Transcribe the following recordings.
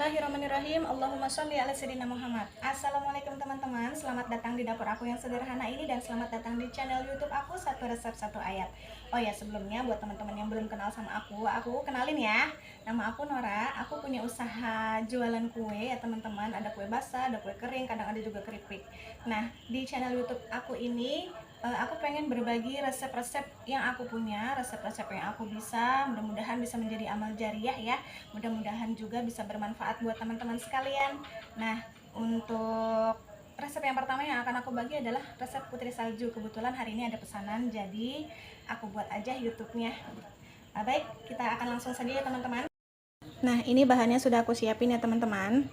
Bismillahirrahmanirrahim. Allahumma sholli ala sayyidina Muhammad. Assalamualaikum teman-teman. Selamat datang di dapur aku yang sederhana ini dan selamat datang di channel YouTube aku Satu Resep Satu Ayat. Oh ya, sebelumnya buat teman-teman yang belum kenal sama aku kenalin ya. Nama aku Nora. Aku punya usaha jualan kue ya teman-teman. Ada kue basah, ada kue kering, kadang ada juga keripik. Nah, di channel YouTube aku ini aku pengen berbagi resep-resep yang aku punya, resep-resep yang aku bisa, mudah-mudahan bisa menjadi amal jariah ya, mudah-mudahan juga bisa bermanfaat buat teman-teman sekalian. Nah, untuk resep yang pertama yang akan aku bagi adalah resep putri salju. Kebetulan hari ini ada pesanan, jadi aku buat aja YouTube-nya. Baik, kita akan langsung saja ya teman-teman. Nah, ini bahannya sudah aku siapin ya teman-teman.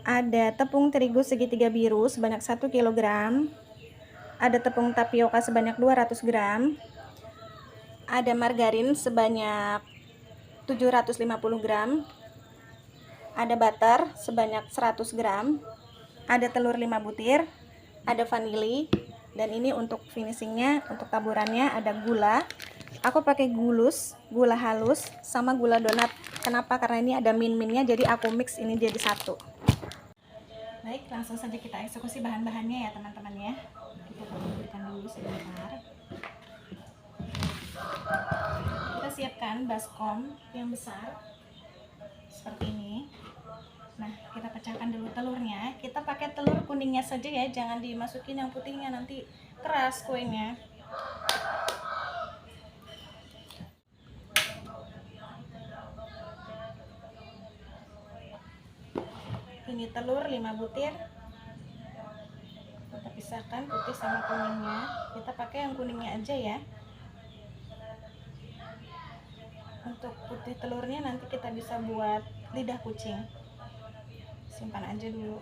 Ada tepung terigu segitiga biru sebanyak 1 kg, ada tepung tapioka sebanyak 200 gram, ada margarin sebanyak 750 gram, ada butter sebanyak 100 gram, ada telur 5 butir, ada vanili, dan ini untuk finishingnya, untuk taburannya ada gula. Aku pakai gula halus sama gula donat. Kenapa? Karena ini ada min-minnya, jadi aku mix ini jadi satu. Baik, langsung saja kita eksekusi bahan-bahannya ya teman-teman ya. Kita taburkan dulu sebentar. Kita siapkan baskom yang besar seperti ini. Nah, kita pecahkan dulu telurnya. Kita pakai telur kuningnya saja ya, jangan dimasukin yang putihnya, nanti keras kuenya. Ini telur 5 butir. Kita pisahkan putih sama kuningnya. Kita pakai yang kuningnya aja ya. Untuk putih telurnya nanti kita bisa buat lidah kucing. Simpan aja dulu.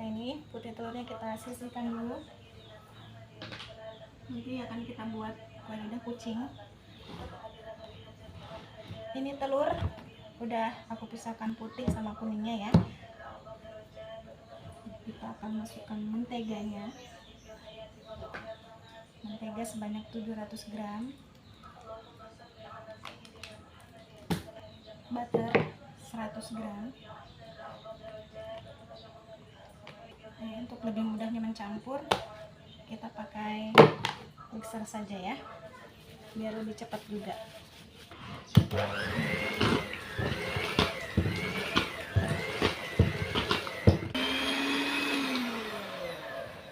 Nah, ini putih telurnya kita sisihkan dulu. Nanti akan kita buat kue lidah kucing. Ini telur udah aku pisahkan putih sama kuningnya ya. Kita akan masukkan menteganya. Mentega sebanyak 700 gram, butter 100 gram. Nah, untuk lebih mudahnya mencampur, kita pakai mixer saja ya, biar lebih cepat juga.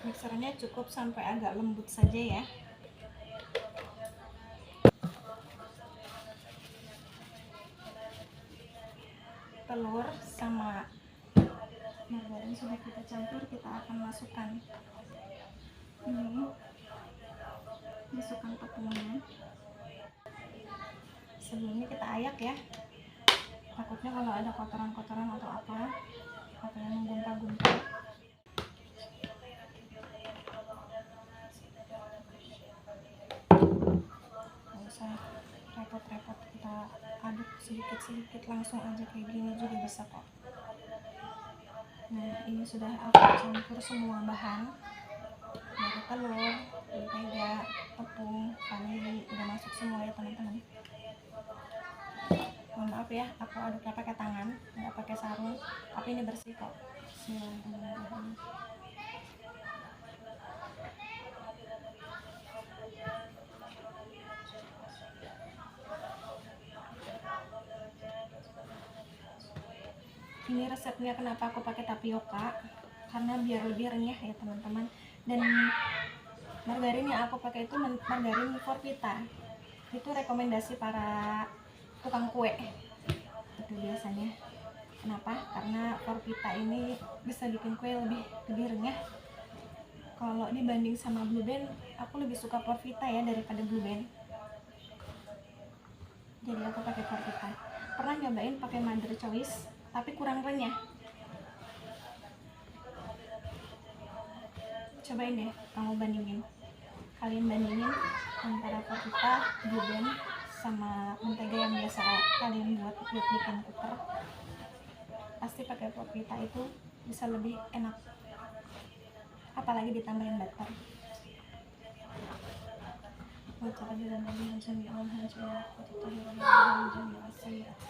Mixernya cukup sampai agak lembut saja ya. Telur sama margarin sudah kita campur, kita akan masukkan ini, masukkan tepungnya. Sebelumnya kita ayak ya, takutnya kalau ada kotoran-kotoran atau apa yang menggumpal-gumpal. Nggak usah repot-repot, kita aduk sedikit-sedikit, langsung aja kayak gini juga bisa kok. Nah, ini sudah aku campur semua bahan dari telur, mentega, tepung, vanili, udah masuk semua ya teman-teman. Mohon maaf ya, aku aduknya pakai tangan, nggak pakai sarung, tapi ini bersih kok. Bismillahirrahmanirrahim. Ini resepnya kenapa aku pakai tapioka, karena biar lebih renyah ya teman-teman. Dan margarin yang aku pakai itu margarin Forvita, itu rekomendasi para tukang kue itu biasanya. Kenapa? Karena Forvita ini bisa bikin kue lebih renyah. Kalau dibanding sama Blue Band, aku lebih suka Forvita ya daripada Blue Band, jadi aku pakai Forvita. Pernah nyobain pakai Mother Choice tapi kurang renyah. Cobain deh, kamu bandingin, kalian bandingin antara Forvita, Blue Band, sama mentega yang biasa kalian buat bikin kuker. Pasti pakai Forvita itu bisa lebih enak, apalagi ditambahin butter. وتعذرنا بها جميع الهاجرات وتطهرنا بها جميع السيئات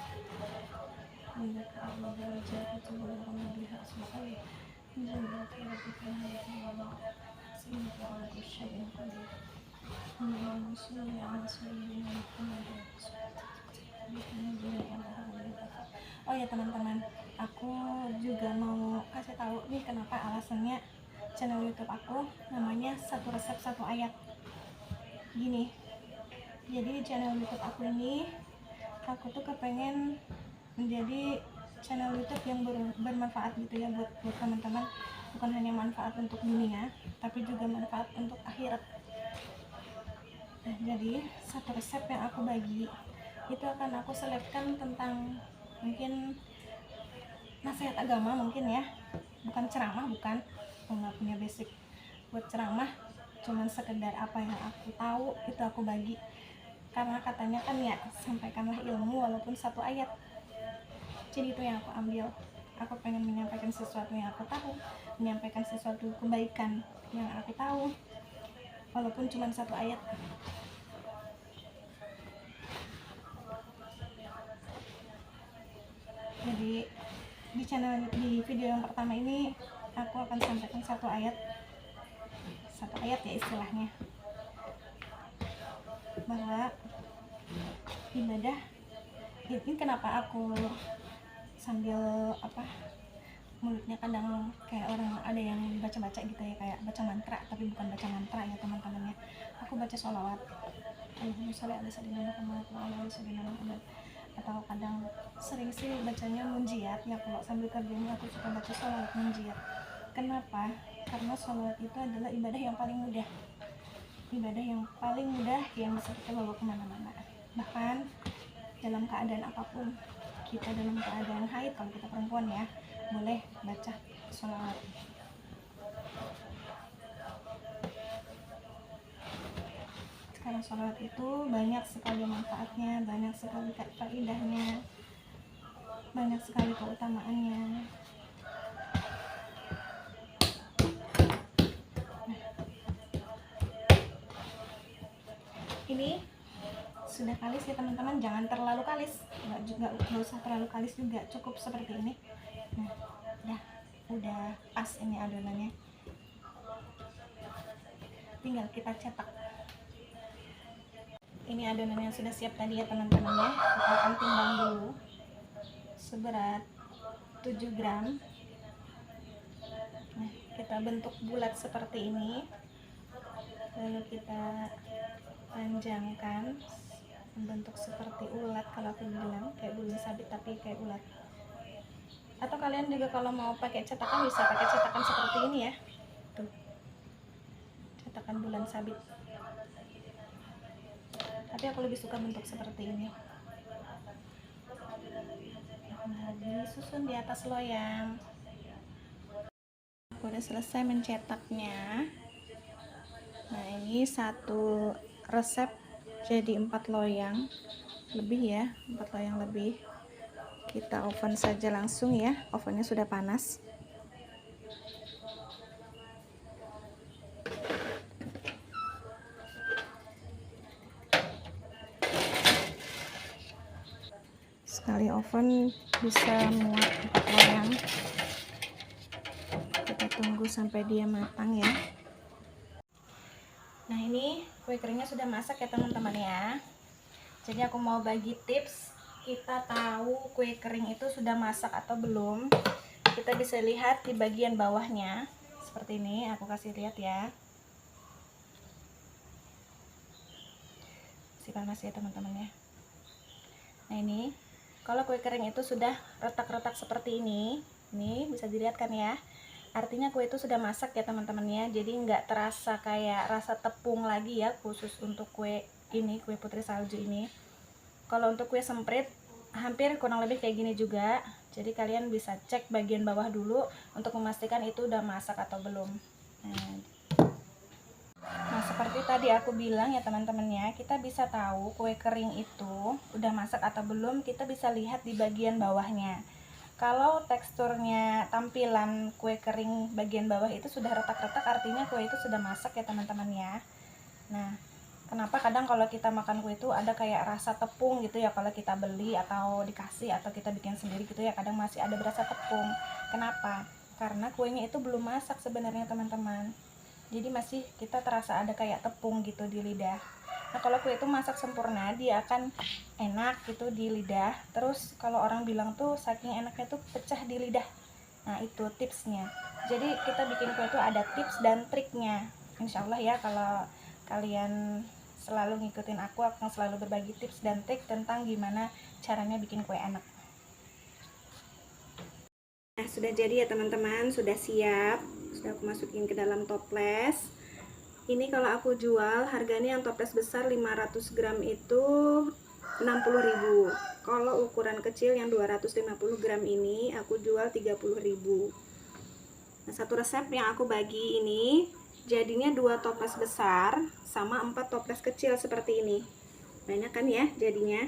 إنك أعلى درجات وبلغنا بها أسماء جنات ربك الهدى إنك على كل شيء قدير اللهم صل على سيدنا محمد. Oh ya teman-teman, aku juga mau kasih tahu nih kenapa alasannya channel YouTube aku namanya Satu Resep Satu Ayat. Gini, jadi di channel YouTube aku ini aku tuh kepengen menjadi channel YouTube yang bermanfaat gitu ya buat teman-teman, bukan hanya manfaat untuk dunia tapi juga manfaat untuk akhirat. Nah, jadi satu resep yang aku bagi itu akan aku selipkan tentang mungkin nasihat agama mungkin ya, bukan ceramah, bukan, aku nggak punya basic buat ceramah, cuman sekedar apa yang aku tahu itu aku bagi, karena katanya kan ya sampaikanlah ilmu walaupun satu ayat. Jadi itu yang aku ambil, aku pengen menyampaikan sesuatu yang aku tahu, menyampaikan sesuatu kebaikan yang aku tahu walaupun cuma satu ayat. Jadi di video yang pertama ini aku akan sampaikan satu ayat ya istilahnya, bahwa ibadah ini kenapa aku sambil mulutnya kadang kayak orang ada yang baca-baca gitu ya, kayak baca mantra, tapi bukan baca mantra ya teman-teman ya, aku baca sholawat Allahumma sholli ala sayyidina Muhammad wa ala ali sayyidina Muhammad, atau kadang sering sih bacanya munjiat ya, kalau sambil kerjanya aku suka baca sholawat munjiat. Kenapa? Karena sholawat itu adalah ibadah yang paling mudah, yang bisa kita bawa kemana-mana, bahkan dalam keadaan apapun. Kita dalam keadaan haid, kalau kita perempuan ya, boleh baca sholawat. Karena sholawat itu banyak sekali manfaatnya, banyak sekali faedahnya, banyak sekali keutamaannya. Ini sudah kalis ya teman-teman, jangan terlalu kalis, nggak usah terlalu kalis juga, cukup seperti ini. Nah, udah pas ini adonannya, tinggal kita cetak. Ini adonan yang sudah siap tadi ya teman-teman ya, kita akan timbang dulu seberat 7 gram. Nah, kita bentuk bulat seperti ini, lalu kita panjangkan membentuk seperti ulat, kalau aku bilang kayak bulu sabit tapi kayak ulat. Atau kalian juga kalau mau pakai cetakan bisa pakai cetakan seperti ini ya, tuh cetakan bulan sabit, tapi aku lebih suka bentuk seperti ini. Nah, disusun di atas loyang. Aku udah selesai mencetaknya. Nah, ini satu resep jadi 4 loyang lebih ya, 4 loyang lebih. Kita oven saja langsung ya, ovennya sudah panas. Sekali oven bisa muat 4 loyang. Kita tunggu sampai dia matang ya. Nah, ini kue keringnya sudah masak ya teman-teman ya. Jadi aku mau bagi tips kita tahu kue kering itu sudah masak atau belum. Kita bisa lihat di bagian bawahnya seperti ini, aku kasih lihat ya. Masih panas ya teman-teman ya. Nah, ini kalau kue kering itu sudah retak-retak seperti ini bisa dilihat kan ya, artinya kue itu sudah masak ya teman-teman ya. Jadi nggak terasa kayak rasa tepung lagi ya, khusus untuk kue ini, kue putri salju ini. Kalau untuk kue semprit hampir kurang lebih kayak gini juga. Jadi kalian bisa cek bagian bawah dulu untuk memastikan itu udah masak atau belum. Nah, seperti tadi aku bilang ya teman-teman ya, kita bisa tahu kue kering itu udah masak atau belum, kita bisa lihat di bagian bawahnya. Kalau teksturnya, tampilan kue kering bagian bawah itu sudah retak-retak, artinya kue itu sudah masak ya teman-teman ya. Nah, kenapa kenapa kadang kalau kita makan kue itu ada kayak rasa tepung gitu ya, kalau kita beli atau dikasih atau kita bikin sendiri gitu ya, kadang masih ada berasa tepung. Kenapa? Karena kuenya itu belum masak sebenarnya teman-teman, jadi masih kita terasa ada kayak tepung gitu di lidah. Nah kalau kue itu masak sempurna, dia akan enak gitu di lidah. Terus kalau orang bilang tuh saking enaknya tuh pecah di lidah. Nah itu tipsnya. Jadi kita bikin kue itu ada tips dan triknya. Insya Allah ya, kalau kalian selalu ngikutin aku akan selalu berbagi tips dan trik tentang gimana caranya bikin kue enak. Nah sudah jadi ya teman-teman, sudah siap, sudah aku masukin ke dalam toples. Ini kalau aku jual harganya yang toples besar 500 gram itu 60.000. Kalau ukuran kecil yang 250 gram ini aku jual 30.000. Nah, satu resep yang aku bagi ini jadinya 2 toples besar sama 4 toples kecil seperti ini. Banyak kan ya jadinya.